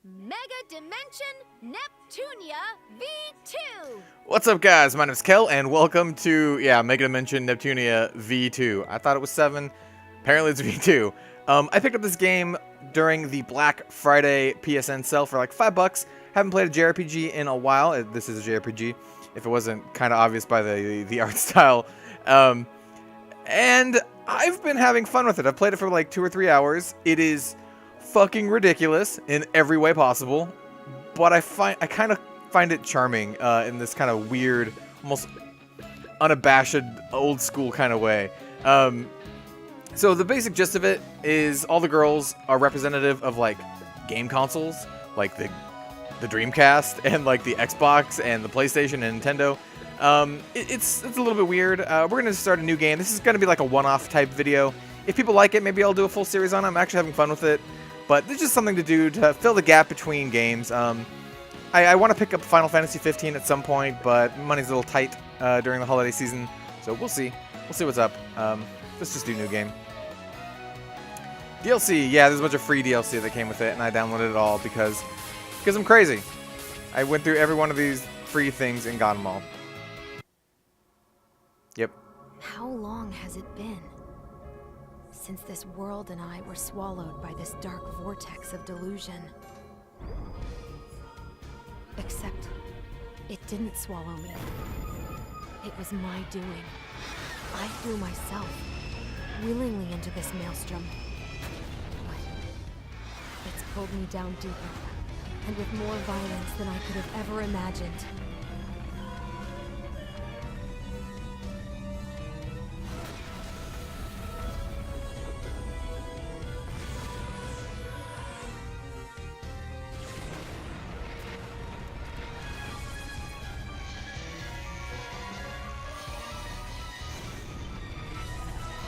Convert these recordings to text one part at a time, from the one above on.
Megadimension Neptunia V2! What's up, guys? My name is Kel, and welcome to, Megadimension Neptunia V2. I thought it was 7. Apparently it's V2. I picked up this game during the Black Friday PSN sale for like $5. Haven't played a JRPG in a while. This is a JRPG, if it wasn't kind of obvious by the art style. And I've been having fun with it. I've played it for like 2 or 3 hours. It is fucking ridiculous in every way possible, but I kind of find it charming in this kind of weird, almost unabashed, old school kind of way. So the basic gist of it is all the girls are representative of like game consoles, like the Dreamcast and like the Xbox and the PlayStation and Nintendo. It's a little bit weird. We're gonna start a new game. This is gonna be like a one-off type video. If people like it, maybe I'll do a full series on it. I'm actually having fun with it. But there's just something to do to fill the gap between games. I want to pick up Final Fantasy 15 at some point, but money's a little tight during the holiday season, so we'll see. We'll see what's up. Let's just do new game. DLC, yeah, there's a bunch of free DLC that came with it, and I downloaded it all because I'm crazy. I went through every one of these free things and got them all. Yep. How long has it been since this world and I were swallowed by this dark vortex of delusion? Except, it didn't swallow me. It was my doing. I threw myself willingly into this maelstrom. But it's pulled me down deeper, and with more violence than I could have ever imagined.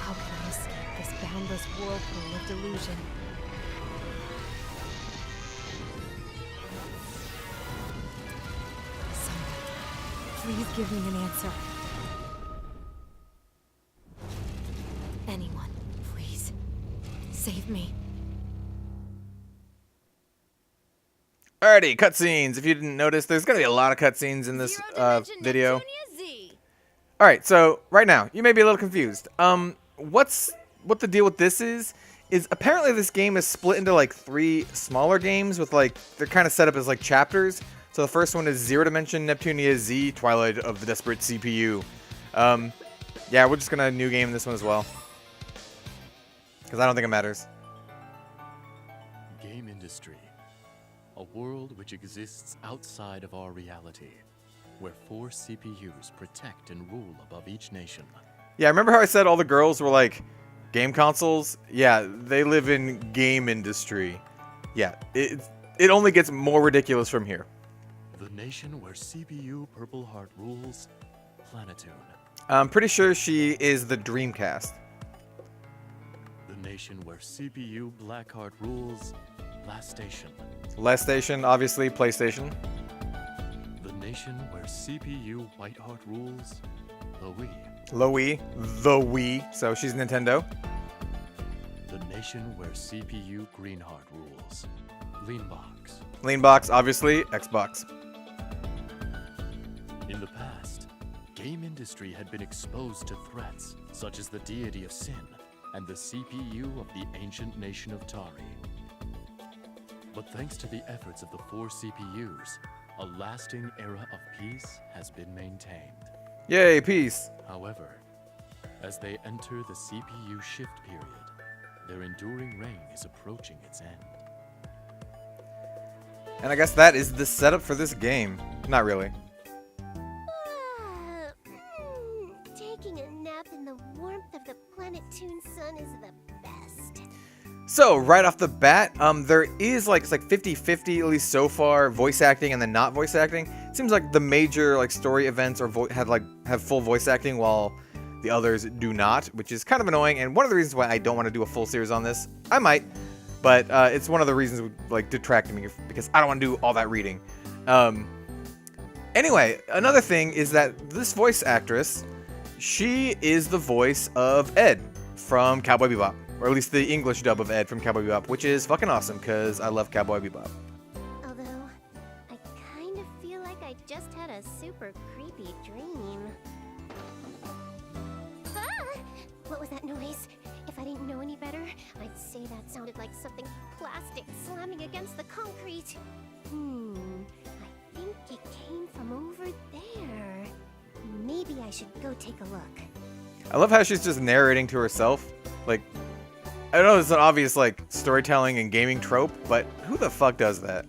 How can I escape this boundless whirlpool of delusion? Someone, please give me an answer. Anyone, please. Save me. Alrighty, cutscenes. If you didn't notice, there's gonna be a lot of cutscenes in this video. Alright, so right now, you may be a little confused. What the deal with this is apparently this game is split into like 3 smaller games with like, they're kind of set up as like chapters. So the first one is Zero-Dimension Neptunia Z, Twilight of the Desperate CPU. Yeah, we're just gonna new game this one as well. Because I don't think it matters. Gamindustri, a world which exists outside of our reality, where 4 CPUs protect and rule above each nation. Yeah, remember how I said all the girls were like game consoles? Yeah, they live in Gamindustri. Yeah, it only gets more ridiculous from here. The nation where CPU Purple Heart rules, Planetune. I'm pretty sure she is the Dreamcast. The nation where CPU Blackheart rules, Last Station. Last Station, obviously, PlayStation. The nation where CPU Whiteheart rules, the Wii. The Wii, so she's Nintendo. The nation where CPU Greenheart rules, Leanbox. Leanbox, obviously, Xbox. In the past, Gamindustri had been exposed to threats such as the deity of sin and the CPU of the ancient nation of Tari. But thanks to the efforts of the 4 CPUs, a lasting era of peace has been maintained. Yay, peace. However, as they enter the CPU shift period, their enduring reign is approaching its end. And I guess that is the setup for this game. Not really. Taking a nap in the warmth of the Planetune sun is the best. So, right off the bat, there is like, it's like 50-50, at least so far, voice acting and then not voice acting. It seems like the major like story events are have full voice acting while the others do not, which is kind of annoying, and one of the reasons why I don't want to do a full series on this. I might, but it's one of the reasons like detracting me because I don't want to do all that reading. Anyway, another thing is that this voice actress, she is the voice of Ed from Cowboy Bebop. Or at least the English dub of Ed from Cowboy Bebop, which is fucking awesome, because I love Cowboy Bebop. just had a super creepy dream. Ah! What was that noise? If I didn't know any better, I'd say that sounded like something plastic slamming against the concrete. I think it came from over there. Maybe I should go take a look. I love how she's just narrating to herself. Like, I know it's an obvious, like, storytelling and gaming trope, but who the fuck does that?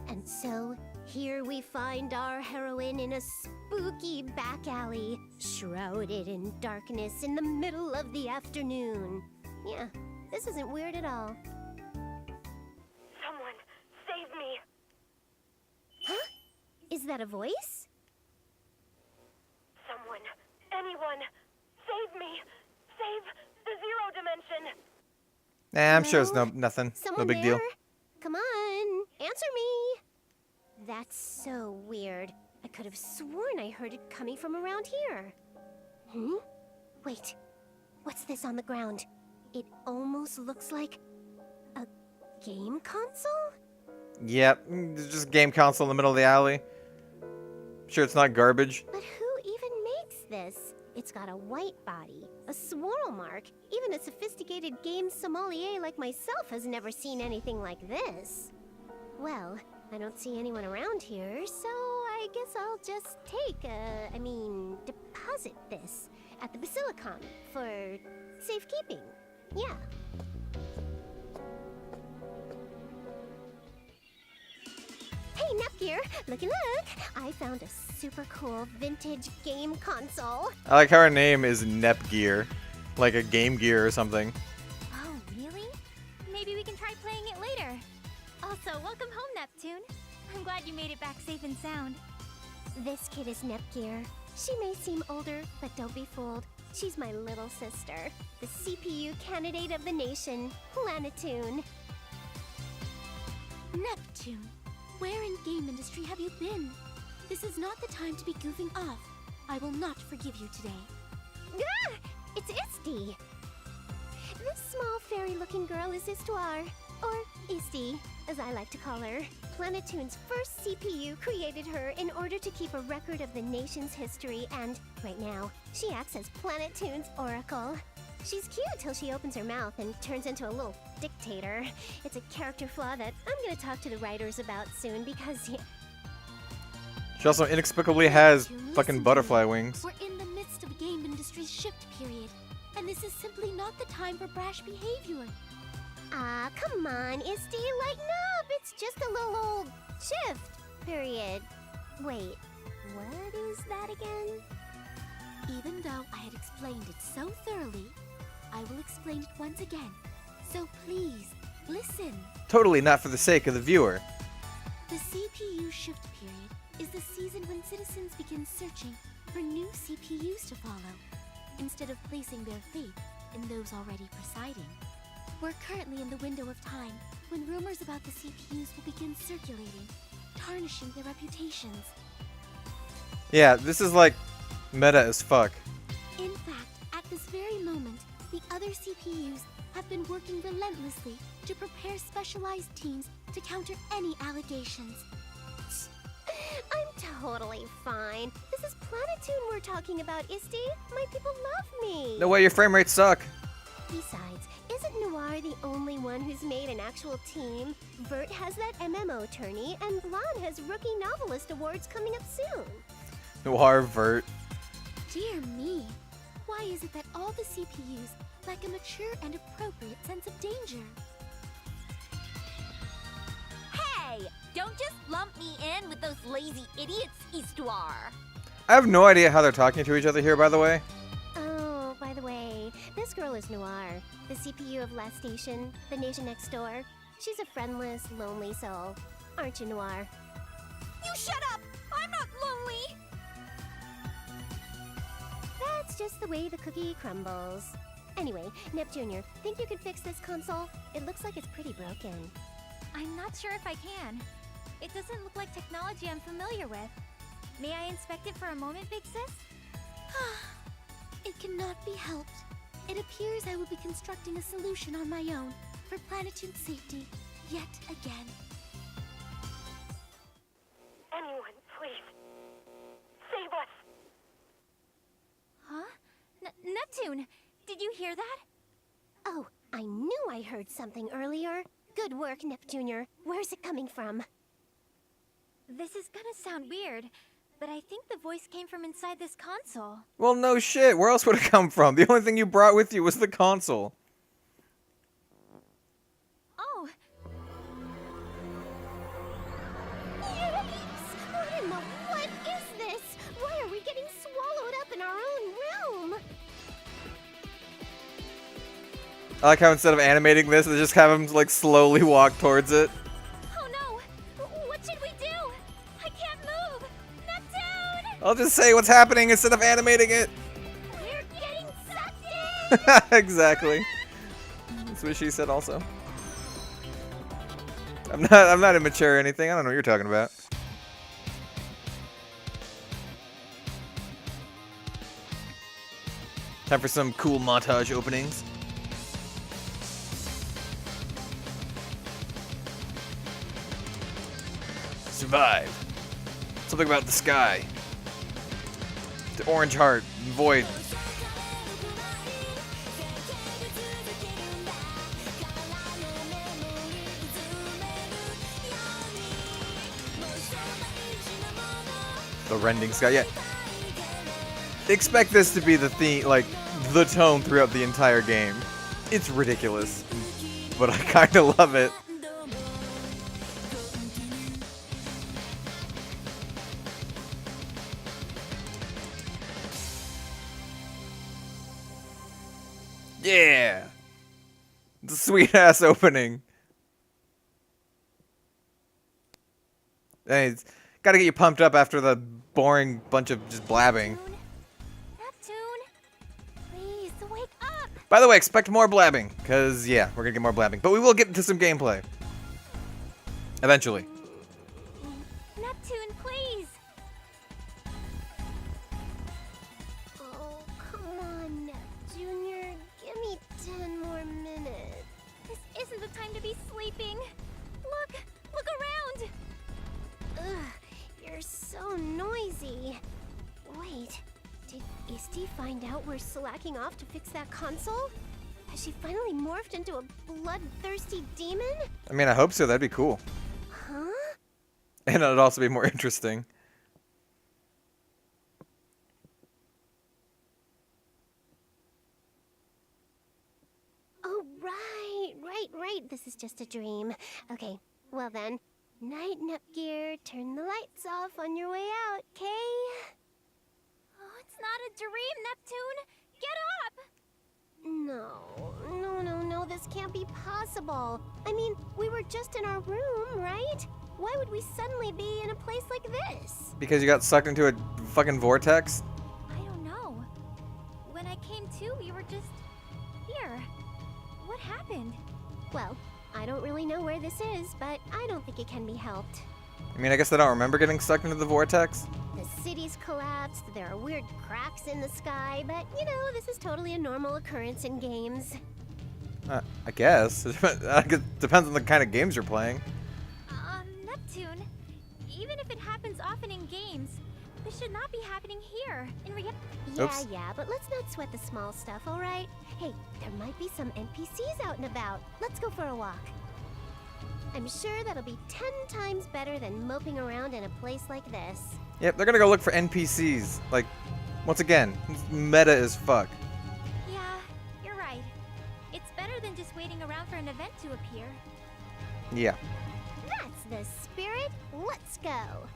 And so, here we find our heroine in a spooky back alley, shrouded in darkness in the middle of the afternoon. Yeah, this isn't weird at all. Someone, save me! Huh? Is that a voice? Someone, anyone, save me! Save the Zero Dimension! Nah, I'm sure it's Hello? nothing. No Someone big there? deal. Come on, answer me! That's so weird. I could have sworn I heard it coming from around here. Wait, what's this on the ground? It almost looks like a game console? Yep, there's just a game console in the middle of the alley. Sure it's not garbage. But who even makes this? It's got a white body, a swirl mark. Even a sophisticated game sommelier like myself has never seen anything like this. Well, I don't see anyone around here, so I guess I'll just deposit this at the Basilicon for safekeeping. Yeah. Hey, Nepgear, looky look! I found a super cool vintage game console. I like how her name is Nepgear. Like a Game Gear or something. Oh, really? Maybe we can try playing it later. Also, welcome home, Neptune. I'm glad you made it back safe and sound. This kid is Nepgear. She may seem older, but don't be fooled. She's my little sister, the CPU candidate of the nation, Planetoon. Neptune, where in Gamindustri have you been? This is not the time to be goofing off. I will not forgive you today. Ah! It's Isti! This small fairy-looking girl is Histoire, or Isti, as I like to call her. Planetoon's first CPU created her in order to keep a record of the nation's history, and right now, she acts as Planetoon's oracle. She's cute till she opens her mouth and turns into a little dictator. It's a character flaw that I'm gonna talk to the writers about soon because She also inexplicably has Neptune, fucking listen to butterfly me. wings. We're in the midst of Gamindustri's shift period, and this is simply not the time for brash behavior. ah, come on, Isti, lighten up! It's just a little old shift period. Wait, what is that again? Even though I had explained it so thoroughly, I will explain it once again. So please, listen. Totally not for the sake of the viewer. The CPU shift period is the season when citizens begin searching for new CPUs to follow, instead of placing their faith in those already presiding. We're currently in the window of time when rumors about the CPUs will begin circulating, tarnishing their reputations. Yeah, this is like meta as fuck. In fact, at this very moment, the other CPUs have been working relentlessly to prepare specialized teams to counter any allegations. I'm totally fine. This is Planetoon we're talking about, Isti. My people love me. No way, your frame rates suck. Besides, isn't Noir the only one who's made an actual team? Vert has that MMO tourney, and Blonde has Rookie Novelist Awards coming up soon. Noir Vert. Dear me, why is it that all the CPUs lack a mature and appropriate sense of danger? Hey! Don't just lump me in with those lazy idiots, Histoire. I have no idea how they're talking to each other here, by the way. Oh, by the way, this girl is Noir, the CPU of Last Station, the nation next door. She's a friendless, lonely soul. Aren't you, Noir? You shut up! I'm not lonely! That's just the way the cookie crumbles. Anyway, Nep Jr., think you could fix this console? It looks like it's pretty broken. I'm not sure if I can. It doesn't look like technology I'm familiar with. May I inspect it for a moment, Big Sis? It cannot be helped. It appears I will be constructing a solution on my own, for Planetoon's safety, yet again. Anyone, please. Save us. Huh? Neptune, did you hear that? Oh, I knew I heard something earlier. Good work, Neptunior. Where's it coming from? This is gonna sound weird, but I think the voice came from inside this console. Well, no shit. Where else would it come from? The only thing you brought with you was the console. Oh, Yikes! What in the... What is this? Why are we getting swallowed up in our own realm? I like how instead of animating this, they just have him like slowly walk towards it. oh no! What should we do? I can't move! Neptune! I'll just say what's happening instead of animating it. We're getting sucked in! Exactly. That's what she said also. I'm not immature or anything. I don't know what you're talking about. Time for some cool montage openings. Survive. Something about the sky. The orange heart. Void. The rending sky. Yeah. Expect this to be the theme, like, the tone throughout the entire game. It's ridiculous. But I kinda love it. Yeah! It's a sweet ass opening. Hey, it's gotta get you pumped up after the boring bunch of just blabbing. Neptune! Please, wake up! By the way, expect more blabbing, because, yeah, we're gonna get more blabbing. But we will get into some gameplay. Eventually. Neptune, please! Oh, come on, Junior. Give me 10 more minutes. This isn't the time to be sleeping. Look around! Ugh, you're so noisy. Wait, did Isti find out we're slacking off to fix that console? Has she finally morphed into a bloodthirsty demon? I mean, I hope so. That'd be cool. Huh? And it'd also be more interesting. Oh, right. This is just a dream. Okay, well then. Night, Nepgear. Turn the lights off on your way out, okay? Oh, it's not a dream, Neptune! Get up! No, this can't be possible. I mean, we were just in our room, right? Why would we suddenly be in a place like this? Because you got sucked into a fucking vortex? I don't know. When I came to, we were just here. What happened? Well, I don't really know where this is, but I don't think it can be helped. I mean, I guess I don't remember getting sucked into the vortex. The city's collapsed, there are weird cracks in the sky, but, you know, this is totally a normal occurrence in games. I guess. It depends on the kind of games you're playing. Neptune, even if it happens often in games, this should not be happening here. Oops. Yeah, but let's not sweat the small stuff, alright? Hey, there might be some NPCs out and about. Let's go for a walk. I'm sure that'll be 10 times better than moping around in a place like this. Yep, they're gonna go look for NPCs. Like, once again, meta as fuck. Yeah, you're right. It's better than just waiting around for an event to appear. Yeah. That's the spirit. Let's go.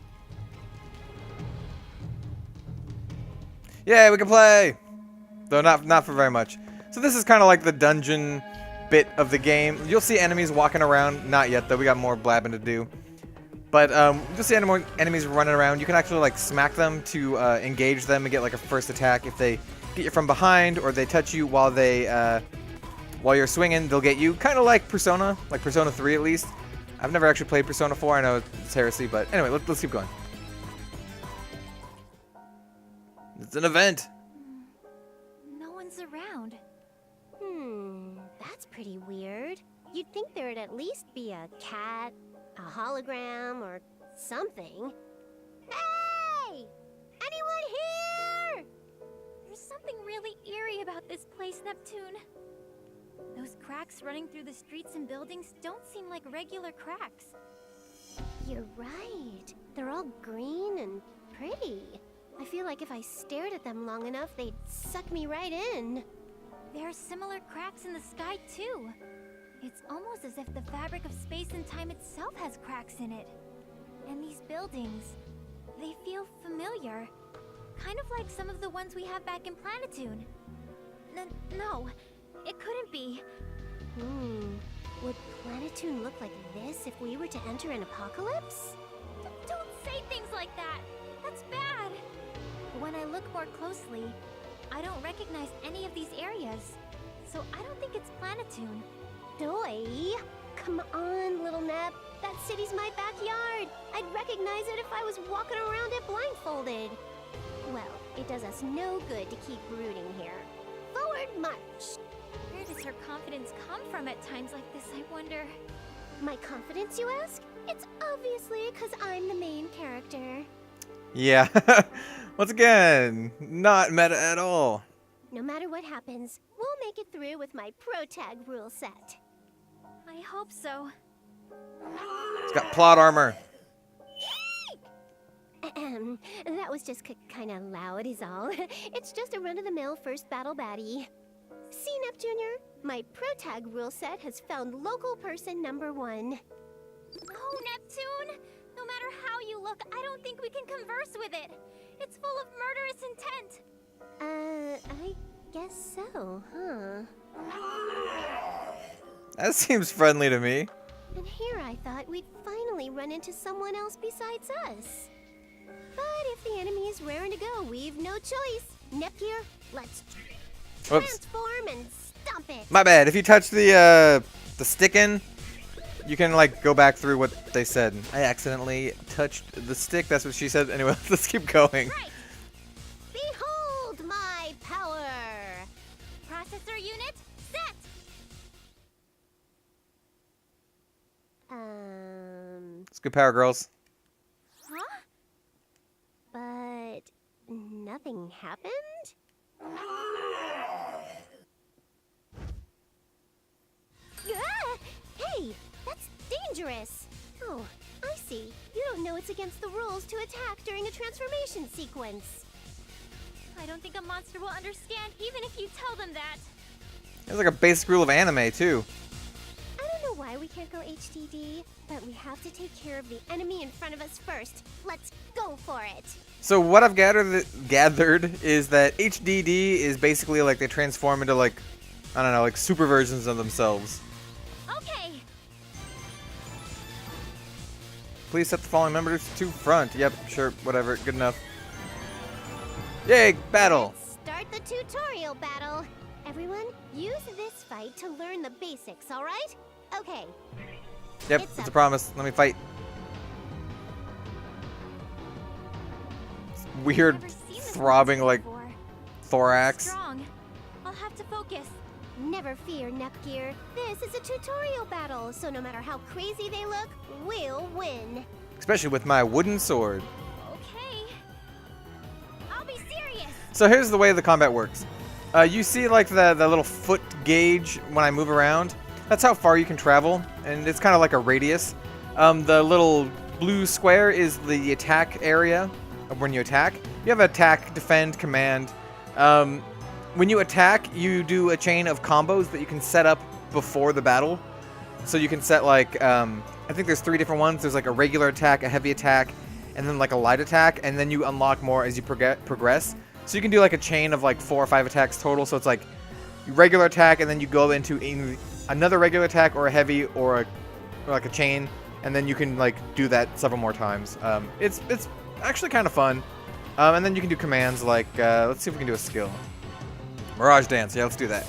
Yeah, we can play! Though not for very much. So this is kind of like the dungeon bit of the game. You'll see enemies walking around. Not yet, though. We got more blabbing to do. But you'll see enemies running around. You can actually like smack them to engage them and get like a first attack. If they get you from behind or they touch you while you're swinging, they'll get you. Kind of like Persona 3 at least. I've never actually played Persona 4. I know it's heresy, but anyway, let's keep going. It's an event. No one's around. That's pretty weird. You'd think there'd at least be a cat, a hologram, or something. Hey! Anyone here? There's something really eerie about this place, Neptune. Those cracks running through the streets and buildings don't seem like regular cracks. You're right. They're all green and pretty. I feel like if I stared at them long enough, they'd suck me right in. There are similar cracks in the sky, too. It's almost as if the fabric of space and time itself has cracks in it. And these buildings, they feel familiar. Kind of like some of the ones we have back in Planetoon. No, it couldn't be. Would Planetoon look like this if we were to enter an apocalypse? Don't say things like that. That's bad. When I look more closely, I don't recognize any of these areas. So I don't think it's Planetoon. Doi! Come on, little Nep. That city's my backyard. I'd recognize it if I was walking around it blindfolded. Well, it does us no good to keep brooding here. Forward march! Where does her confidence come from at times like this, I wonder? My confidence, you ask? It's obviously because I'm the main character. Yeah. Once again, not meta at all. No matter what happens, we'll make it through with my pro tag rule set. I hope so. It's got plot armor. Ahem. That was just kind of loud is all. It's just a run-of-the-mill first battle baddie. See, Nep Jr., my pro tag rule set has found local person number 1. No, Neptune! No matter how you look, I don't think we can converse with it. It's full of murderous intent. I guess so, huh? That seems friendly to me. And here I thought we'd finally run into someone else besides us. But if the enemy is raring to go, we've no choice. Nepgear, let's Whoops. transform and stomp it. My bad. If you touch the stick in, you can like go back through what they said. I accidentally touched the stick. That's what she said. Anyway, let's keep going. Right. Behold my power. Processor unit, set! It's good power, girls. Huh? But nothing happened? Ah! Hey, that's dangerous. Oh, I see. You don't know it's against the rules to attack during a transformation sequence. I don't think a monster will understand even if you tell them that. It's like a basic rule of anime too. I don't know why we can't go HDD, but we have to take care of the enemy in front of us first. Let's go for it. So what I've gathered is that HDD is basically like they transform into like, I don't know, like super versions of themselves. Okay. Please set the following members to front. Yep, sure, whatever, good enough. Yay, battle! Let's start the tutorial battle. Everyone, use this fight to learn the basics, all right? Okay. Yep, it's a promise. Let me fight. It's weird, Never seen this throbbing monster like before. thorax. Strong. I'll have to focus. Never fear, Nepgear. This is a tutorial battle, so no matter how crazy they look, we'll win. Especially with my wooden sword. Okay. I'll be serious. So here's the way the combat works. You see like the little foot gauge when I move around? That's how far you can travel, and it's kind of like a radius. The little blue square is the attack area of when you attack. You have attack, defend, command. When you attack, you do a chain of combos that you can set up before the battle. So you can set like, I think there's 3 different ones. There's like a regular attack, a heavy attack, and then like a light attack, and then you unlock more as you progress. So you can do like a chain of like 4 or 5 attacks total. So it's like regular attack, and then you go into another regular attack or a heavy or like a chain, and then you can like do that several more times. It's actually kind of fun. And then you can do commands like, let's see if we can do a skill. Mirage Dance, yeah, let's do that.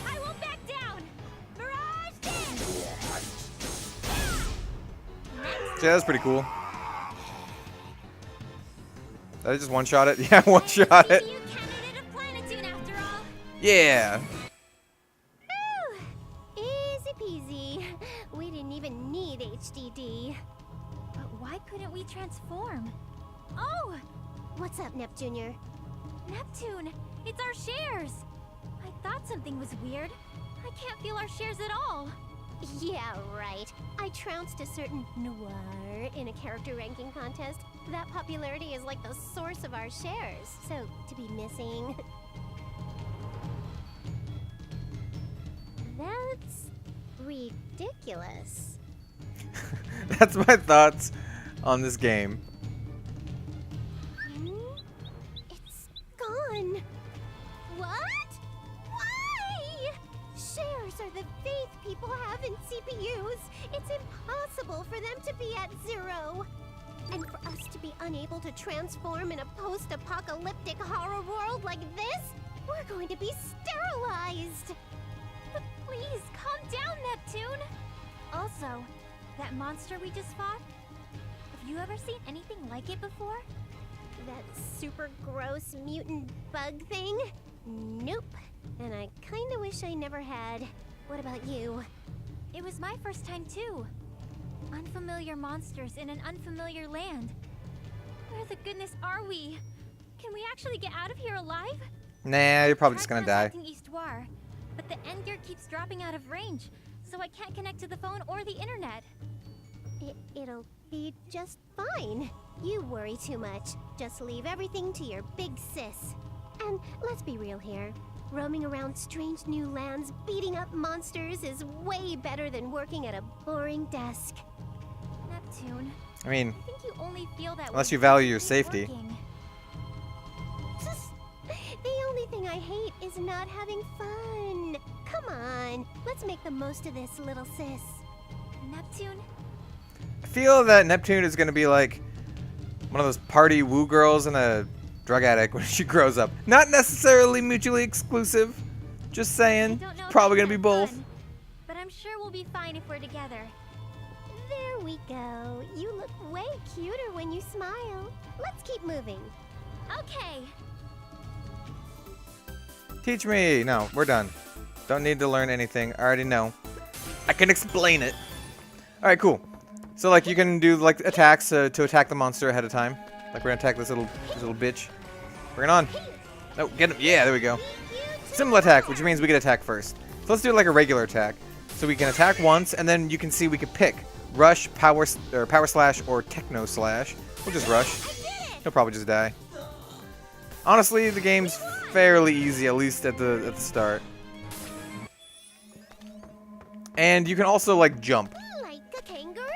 I won't back down. Mirage Dance. Yeah, that's pretty cool. Did I just one-shot it? Yeah, one-shot it. CPU candidate of Planetoon after all. Yeah. Whew. Easy peasy. HDD. But why couldn't we transform? Oh! What's up, Nep Jr.? Neptune! It's our shares! I thought something was weird. I can't feel our shares at all. Yeah, right. I trounced a certain noir in a character ranking contest. That popularity is like the source of our shares. So, to be missing... That's... ridiculous. That's my thoughts on this game. It's gone. What? Why? Shares are the faith people have in CPUs. It's impossible for them to be at 0. And for us to be unable to transform in a post-apocalyptic horror world like this, we're going to be sterilized. But please, calm down, Neptune! Also, that monster we just fought, have you ever seen anything like it before? That super gross mutant bug thing? Nope. And I kinda wish I never had. What about you? It was my first time too. Unfamiliar monsters in an unfamiliar land. Where the goodness are we? Can we actually get out of here alive? Nah, you're probably just gonna die. Eastwar, but the end gear keeps dropping out of range, so I can't connect to the phone or the internet. It'll be just fine. You worry too much. Just leave everything to your big sis. And let's be real here. Roaming around strange new lands, beating up monsters is way better than working at a boring desk. Neptune, I mean, I think you only feel that unless way you value because your it's safety. working. The only thing I hate is not having fun. Come on, let's make the most of this, little sis. Neptune, I feel that Neptune is gonna be like one of those party woo girls and a drug addict when she grows up. Not necessarily mutually exclusive. Just I saying. don't know if Probably that's gonna be that both. fun, but I'm sure we'll be fine if we're together. There we go. You look way cuter when you smile. Let's keep moving. Okay. Teach me. No, we're done. Don't need to learn anything. I already know. I can explain it. All right, cool. So like you can do like attacks to attack the monster ahead of time. Like we're gonna attack this little bitch. Bring it on. Oh, get him. Yeah, there we go. Simple attack, which means we get attack first. So let's do it like a regular attack. So we can attack once, and then you can see we can pick rush, power slash, or techno slash. We'll just rush. He'll probably just die. Honestly, the game's fairly easy, at least at the start. And you can also like jump. Like a kangaroo.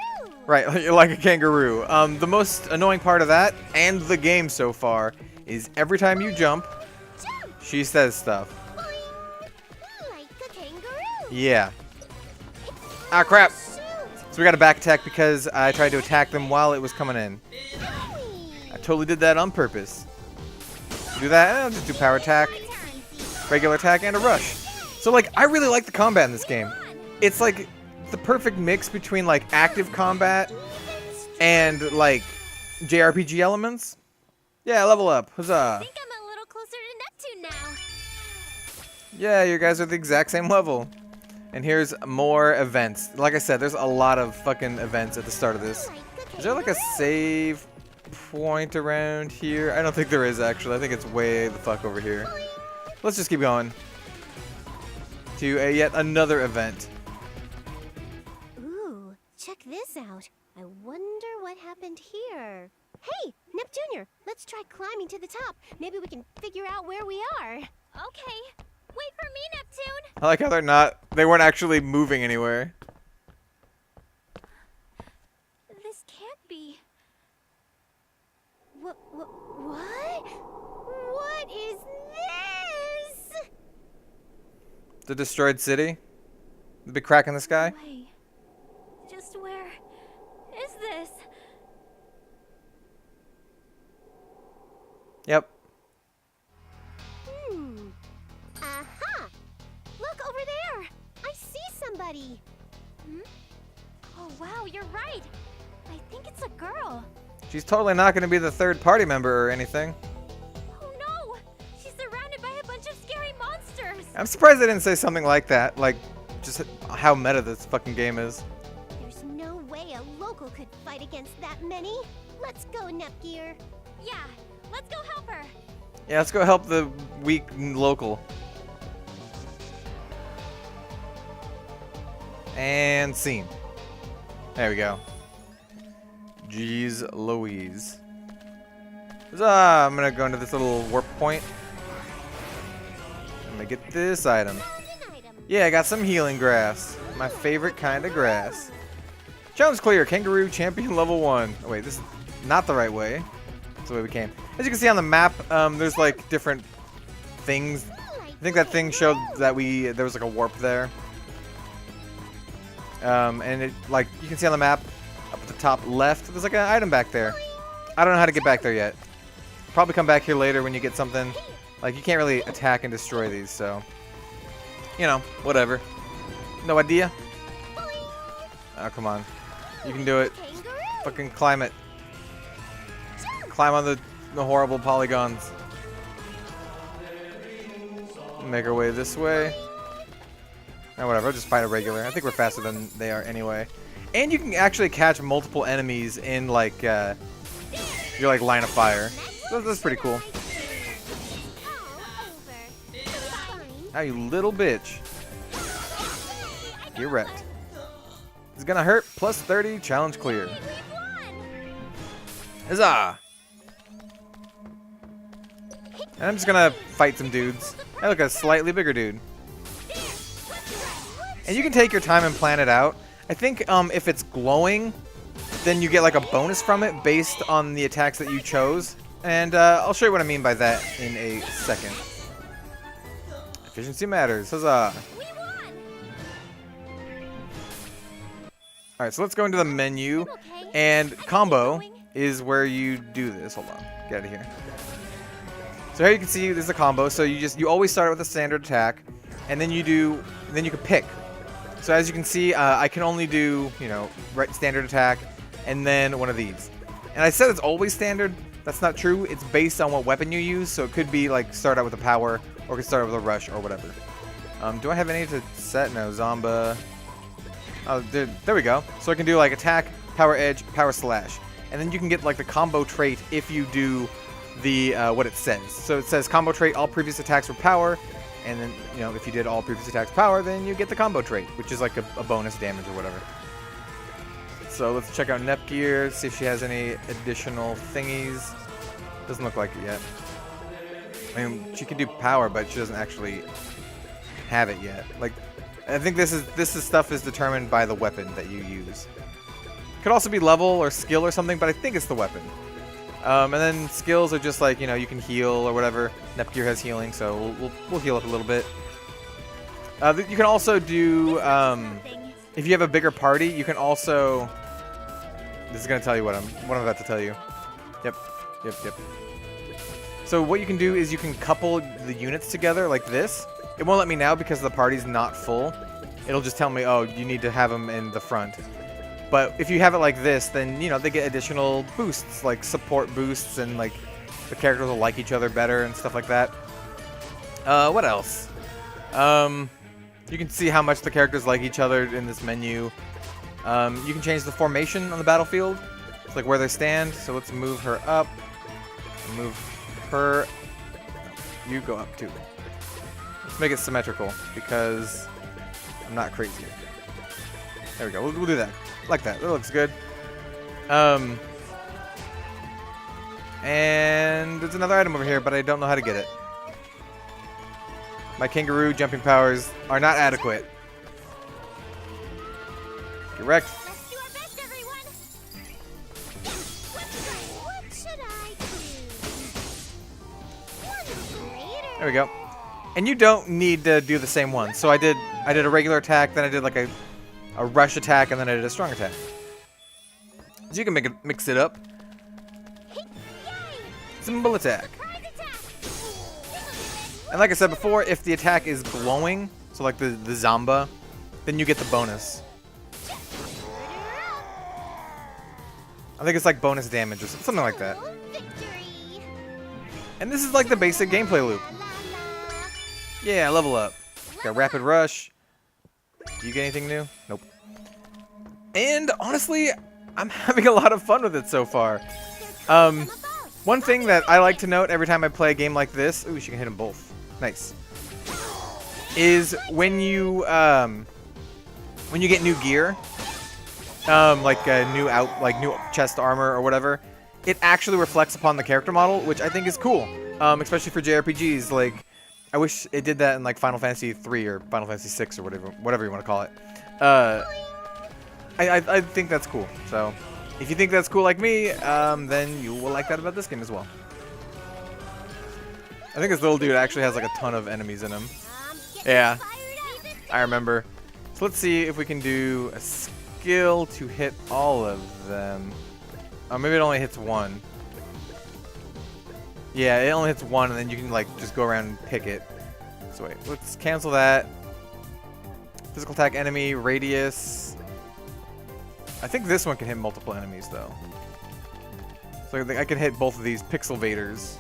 Right, like a kangaroo. The most annoying part of that, and the game so far, is every time you jump, she says stuff. Like a kangaroo. Yeah. Ah, crap. Shoot. So we got a back attack because I tried to attack them while it was coming in. I totally did that on purpose. Do that, and I'll just do power attack, regular attack, and a rush. So like, I really like the combat in this game. It's like the perfect mix between like active combat and like JRPG elements. Yeah, level up. Huzzah. I think I'm a little closer to Neptune now. Yeah, you guys are the exact same level. And here's more events. Like I said, there's a lot of fucking events at the start of this. Is there like a save point around here? I don't think there is, actually. I think it's way the fuck over here. Let's just keep going to yet another event. Ooh, check this out. I wonder what happened here. Hey, Nep Jr., let's try climbing to the top. Maybe we can figure out where we are. Okay. Wait for me, Neptune. I like how they weren't actually moving anywhere. This can't be. What? What is this? The destroyed city? The big crack in the sky? Wait. Just where is this? Yep. Aha! Look over there! I see somebody! Oh wow, you're right. I think it's a girl. She's totally not going to be the third party member or anything. Oh no! She's surrounded by a bunch of scary monsters. I'm surprised they didn't say something like that. Like, just how meta this fucking game is. There's no way a local could fight against that many. Let's go, Nepgear. Yeah, let's go help her. Yeah, let's go help the weak local. And scene. There we go. Jeez Louise. I'm gonna go into this little warp point. I'm gonna get this item. Yeah, I got some healing grass. My favorite kind of grass. Challenge clear. Kangaroo champion level 1. Oh, wait, this is not the right way. That's the way we came. As you can see on the map, there's like different things. I think that thing showed that there was like a warp there. And it, like, you can see on the map up at the top left, there's like an item back there. I don't know how to get back there yet. Probably come back here later when you get something. Like, you can't really attack and destroy these, so, you know, whatever. No idea. Oh, come on. You can do it. Fucking climb it. Climb on the horrible polygons. Make our way this way. Oh, whatever, I'll just fight a regular. I think we're faster than they are anyway. And you can actually catch multiple enemies in, like, your, like, line of fire. That's pretty cool. Now, you little bitch. Get wrecked. It's gonna hurt. Plus 30. Challenge clear. Huzzah! And I'm just gonna fight some dudes. I look, a slightly bigger dude. And you can take your time and plan it out. I think if it's glowing, then you get like a bonus from it based on the attacks that you chose. And I'll show you what I mean by that in a second. Efficiency matters. Huzzah! Alright, so let's go into the menu. And combo is where you do this. Hold on. Get out of here. So here you can see there's a combo. So you always start with a standard attack. And then you can pick. So as you can see, I can only do, you know, standard attack, and then one of these. And I said it's always standard. That's not true. It's based on what weapon you use, so it could be like start out with a power, or it could start out with a rush, or whatever. Do I have any to set? No, Zomba. Oh, there we go. So I can do like attack, power edge, power slash. And then you can get like the combo trait if you do the what it says. So it says combo trait, all previous attacks were power. And then, you know, if you did all previous attacks power, then you get the combo trait, which is like a bonus damage or whatever. So let's check out Nepgear, see if she has any additional thingies. Doesn't look like it yet. I mean, she can do power, but she doesn't actually have it yet. Like, I think this stuff is determined by the weapon that you use. Could also be level or skill or something, but I think it's the weapon. And then skills are just like, you know, you can heal or whatever. Nepgear has healing, so we'll heal up a little bit. You can also do, if you have a bigger party, you can also... This is going to tell you what I'm about to tell you. Yep. So what you can do is you can couple the units together like this. It won't let me now because the party's not full. It'll just tell me, oh, you need to have them in the front. But if you have it like this, then, you know, they get additional boosts, like support boosts, and, like, the characters will like each other better and stuff like that. What else? You can see how much the characters like each other in this menu. You can change the formation on the battlefield. It's like where they stand. So let's move her up. Move her. You go up, too. Let's make it symmetrical, because I'm not crazy. There we go. We'll do that. Like that. That looks good. And there's another item over here, but I don't know how to get it. My kangaroo jumping powers are not adequate. Get wrecked. Let's do our best, everyone. What should I do? There we go. And you don't need to do the same one. So I did a regular attack, then I did like a rush attack, and then I did a strong attack. So you can mix it up. Symbol attack. And like I said before, if the attack is glowing, so like the Zomba, then you get the bonus. I think it's like bonus damage or something like that. And this is like the basic gameplay loop. Yeah, level up. Got rapid rush. Do you get anything new? Nope. And honestly, I'm having a lot of fun with it so far. One thing that I like to note every time I play a game like this, ooh, she can hit them both. Nice. Is when you get new gear, like new chest armor or whatever, it actually reflects upon the character model, which I think is cool. Especially for JRPGs. Like, I wish it did that in like Final Fantasy 3 or Final Fantasy 6 or whatever you want to call it. I think that's cool. So, if you think that's cool like me, then you will like that about this game as well. I think this little dude actually has like a ton of enemies in him. Yeah, I remember. So let's see if we can do a skill to hit all of them. Oh, maybe it only hits one. Yeah, it only hits one, and then you can like just go around and pick it. So wait, let's cancel that. Physical attack enemy, radius. I think this one can hit multiple enemies though. So I can hit both of these pixel vaders.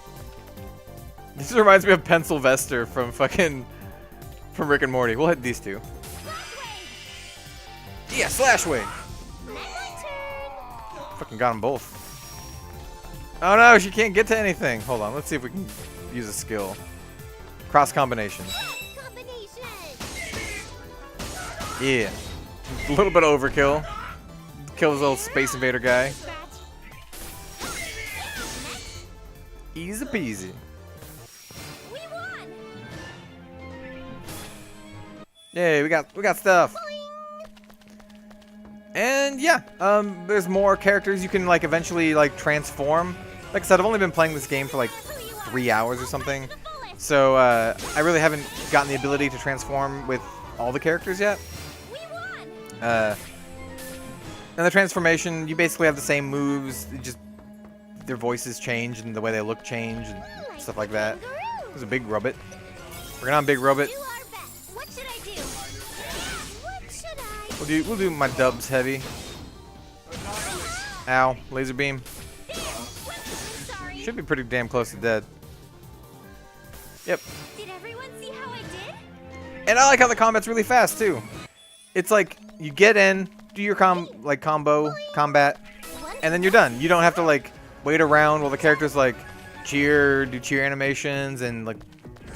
This reminds me of Pencil Vester from Rick and Morty. We'll hit these two. Yeah, Slash Wave. Fucking got them both. Oh no, she can't get to anything. Hold on, let's see if we can use a skill. Cross combination. Yeah. A little bit of overkill. Kill this little Space Invader guy. Easy peasy. Yay, we got stuff. And yeah, there's more characters you can like eventually like transform. Like I said, I've only been playing this game for like 3 hours or something. So I really haven't gotten the ability to transform with all the characters yet. And the transformation, you basically have the same moves, just their voices change and the way they look change and stuff like that. There's a big Rubbit. We're on Big Rubbit. We'll do my dubs heavy. Ow, laser beam. Should be pretty damn close to dead. Yep. Did everyone see how I did? And I like how the combat's really fast too. It's like you get in, do your combat, and then you're done. You don't have to like wait around while the characters like do cheer animations, and like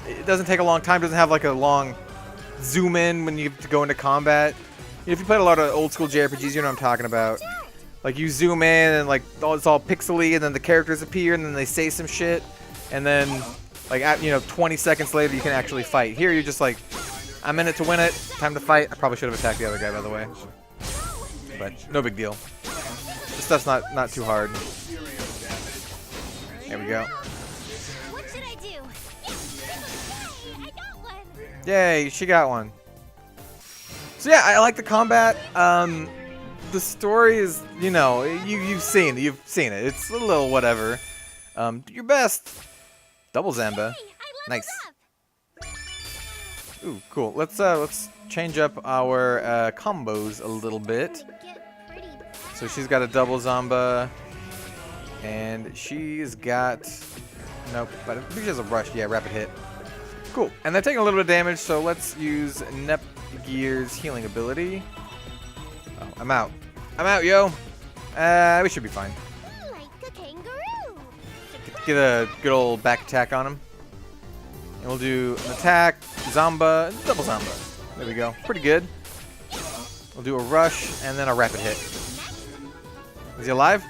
it doesn't take a long time. It doesn't have like a long zoom in when you have to go into combat. If you played a lot of old school JRPGs, you know what I'm talking about. Like you zoom in and like it's all pixely, and then the characters appear, and then they say some shit, and then like 20 seconds later you can actually fight. Here you're just like, I'm in it to win it. Time to fight. I probably should have attacked the other guy, by the way, but no big deal. This stuff's not too hard. There we go. What should I do? Yay! I got one. Yay, she got one. So yeah, I like the combat. The story is, you've seen it. It's a little whatever. Do your best. Double Zamba. Nice. Ooh, cool. Let's change up our combos a little bit. So she's got a double Zamba, and she's got nope. But I think she has a rush. Yeah, rapid hit. Cool. And they're taking a little bit of damage, so let's use Gear's healing ability. Oh, I'm out. Yo. We should be fine. Like a kangaroo. Get a good old back attack on him. And we'll do an attack, Zamba, double Zamba. There we go. Pretty good. We'll do a rush and then a rapid hit. Is he alive?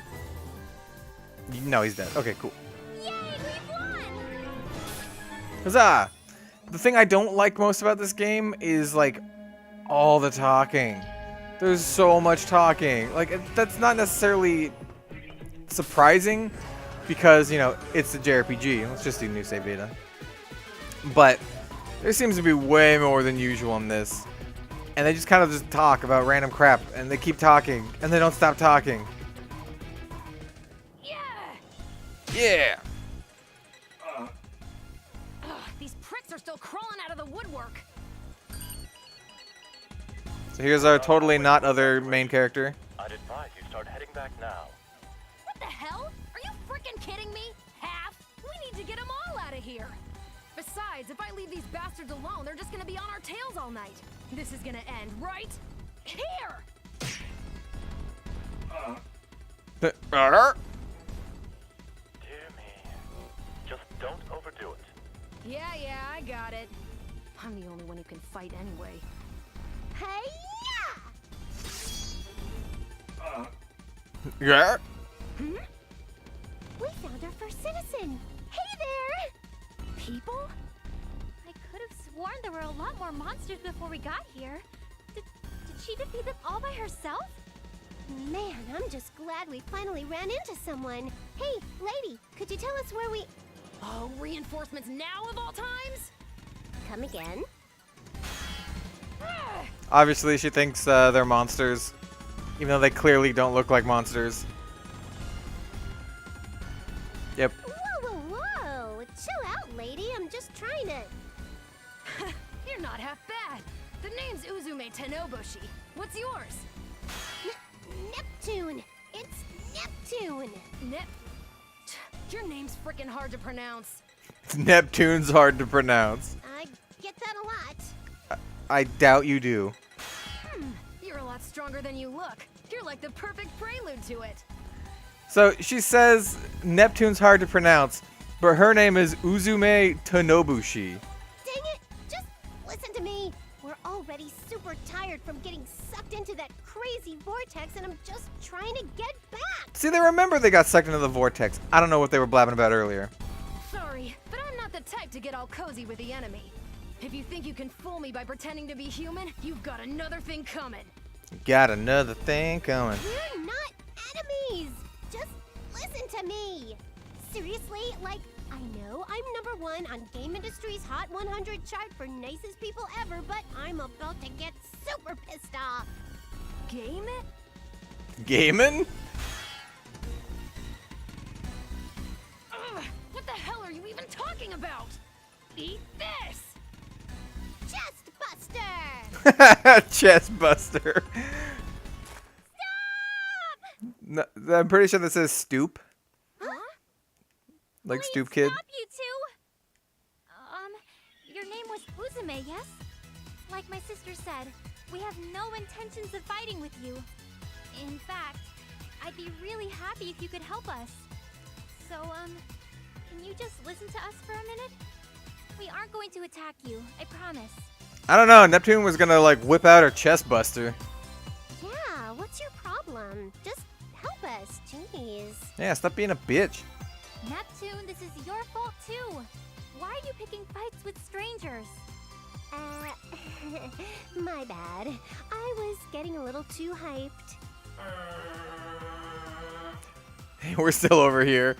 No, he's dead. Okay, cool. Yay, we won! Huzzah! The thing I don't like most about this game is like all the talking. There's so much talking. Like that's not necessarily surprising because, it's a JRPG. Let's just do new save data. But there seems to be way more than usual in this. And they just kind of just talk about random crap and they keep talking and they don't stop talking. Yeah. Ugh, these pricks are still crawling out of the woodwork. So here's our totally not other main character. I'd advise you start heading back now. What the hell? Are you freaking kidding me? Half? We need to get them all out of here. Besides, if I leave these bastards alone, they're just gonna be on our tails all night. This is gonna end, right? Here! Dear me. Just don't overdo it. Yeah, I got it. I'm the only one who can fight anyway. Hey-ya! Yeah. We found our first citizen. Hey there! People? I could have sworn there were a lot more monsters before we got here. Did she defeat them all by herself? Man, I'm just glad we finally ran into someone. Hey, lady, could you tell us where we... Oh, reinforcements now of all times? Come again? Obviously, she thinks they're monsters, even though they clearly don't look like monsters. Yep. Whoa! Chill out, lady. I'm just trying to... You're not half bad. The name's Uzume Tenobushi. What's yours? Neptune! It's Neptune! Your name's freaking hard to pronounce. Neptune's hard to pronounce. I get that a lot. I doubt you do. You're a lot stronger than you look. You're like the perfect prelude to it. So she says Neptune's hard to pronounce, but her name is Uzume Tenobushi. Dang it! Just listen to me. We're already super tired from getting sucked into that crazy vortex, and I'm just trying to get back. See, they remember they got sucked into the vortex. I don't know what they were blabbing about earlier. Sorry, but I'm not the type to get all cozy with the enemy. If you think you can fool me by pretending to be human, you've got another thing coming. Got another thing coming. We're not enemies. Just listen to me. Seriously, like, I know I'm #1 on Gamindustri's Hot 100 chart for nicest people ever, but I'm about to get super pissed off. Game it? Gaming? Ugh, what the hell are you even talking about? Eat this! Chest Buster! Chest buster. No, I'm pretty sure that says stoop. Huh? Like Please stoop kid. Stop, you two! Your name was Uzume, yes? Like my sister said, we have no intentions of fighting with you. In fact, I'd be really happy if you could help us. So, can you just listen to us for a minute? We aren't going to attack you, I promise. I don't know. Neptune was gonna like whip out her chest buster. Yeah, what's your problem? Just help us, jeez. Yeah, stop being a bitch. Neptune, this is your fault too. Why are you picking fights with strangers? My bad. I was getting a little too hyped. We're still over here.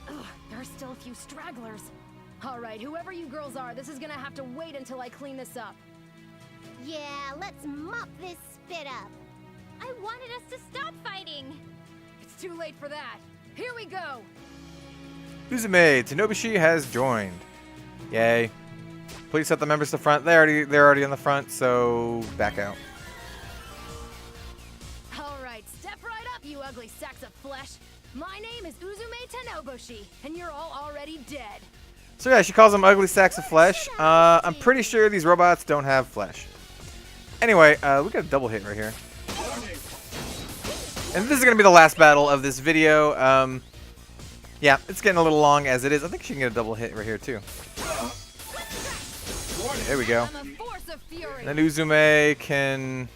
Ugh, there are still a few stragglers. Alright, whoever you girls are, this is gonna have to wait until I clean this up. Yeah, let's mop this spit up. I wanted us to stop fighting. It's too late for that. Here we go! Uzume Tenobushi has joined. Yay. Please set the members to front. They're already in the front, so back out. Alright, step right up, you ugly sacks of flesh. My name is Uzume Tenobushi, and you're all already dead. So yeah, she calls them ugly sacks of flesh. I'm pretty sure these robots don't have flesh. Anyway, we got a double hit right here. And this is gonna be the last battle of this video. Yeah, it's getting a little long as it is. I think she can get a double hit right here too. There we go. I'm a force of fury. Then Uzume can,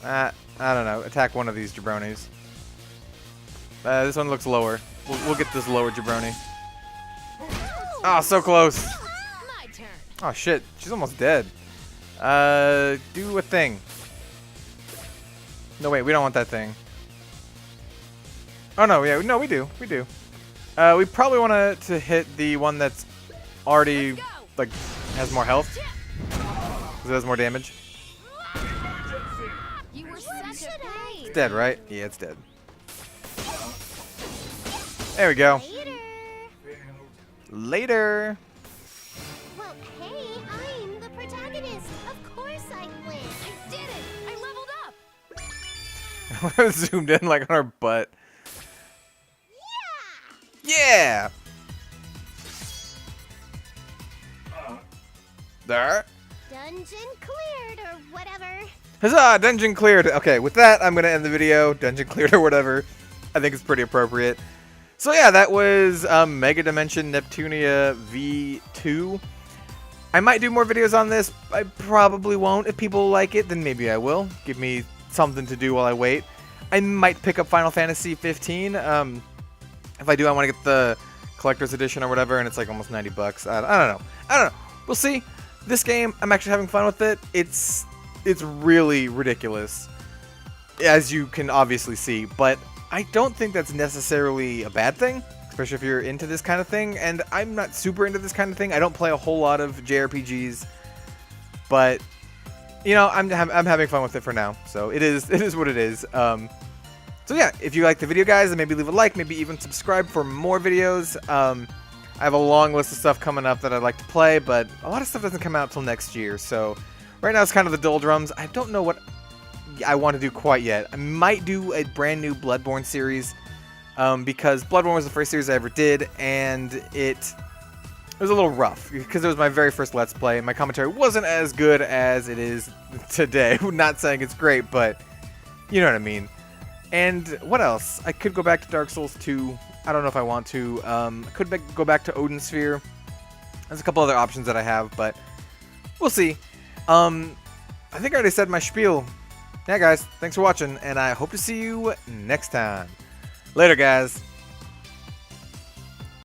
I don't know, attack one of these jabronis. This one looks lower. We'll get this lower jabroni. Oh, so close. My turn. Oh shit, she's almost dead. Do a thing. No, wait, we don't want that thing. Oh no, yeah, no, we do. We do. We probably want to hit the one that's already, like, has more health. Because it has more damage. You were such a pain. It's dead, right? Yeah, it's dead. There we go. Later. Well, hey, I'm the protagonist. Of course I win. I did it! I leveled up! Zoomed in like on her butt. Yeah! Yeah. There. Dungeon cleared or whatever. Huzzah! Dungeon cleared. Okay, with that, I'm gonna end the video. Dungeon cleared or whatever. I think it's pretty appropriate. So yeah, that was Megadimension Neptunia V2. I might do more videos on this. I probably won't. If people like it, then maybe I will. Give me something to do while I wait. I might pick up Final Fantasy 15. If I do, I want to get the collector's edition or whatever, and it's like almost 90 bucks. I don't know. We'll see. This game, I'm actually having fun with it. It's really ridiculous, as you can obviously see, but I don't think that's necessarily a bad thing, especially if you're into this kind of thing, and I'm not super into this kind of thing. I don't play a whole lot of JRPGs, but, you know, I'm having fun with it for now, so it is what it is. So yeah, if you like the video, guys, then maybe leave a like, maybe even subscribe for more videos. I have a long list of stuff coming up that I'd like to play, but a lot of stuff doesn't come out till next year, so right now it's kind of the doldrums. I don't know what I want to do quite yet. I might do a brand new Bloodborne series, because Bloodborne was the first series I ever did, and it was a little rough, because it was my very first Let's Play, and my commentary wasn't as good as it is today. Not saying it's great, but you know what I mean. And what else? I could go back to Dark Souls 2. I don't know if I want to. I could go back to Odin Sphere. There's a couple other options that I have, but we'll see. I think I already said my spiel. Yeah, guys, thanks for watching, and I hope to see you next time. Later, guys.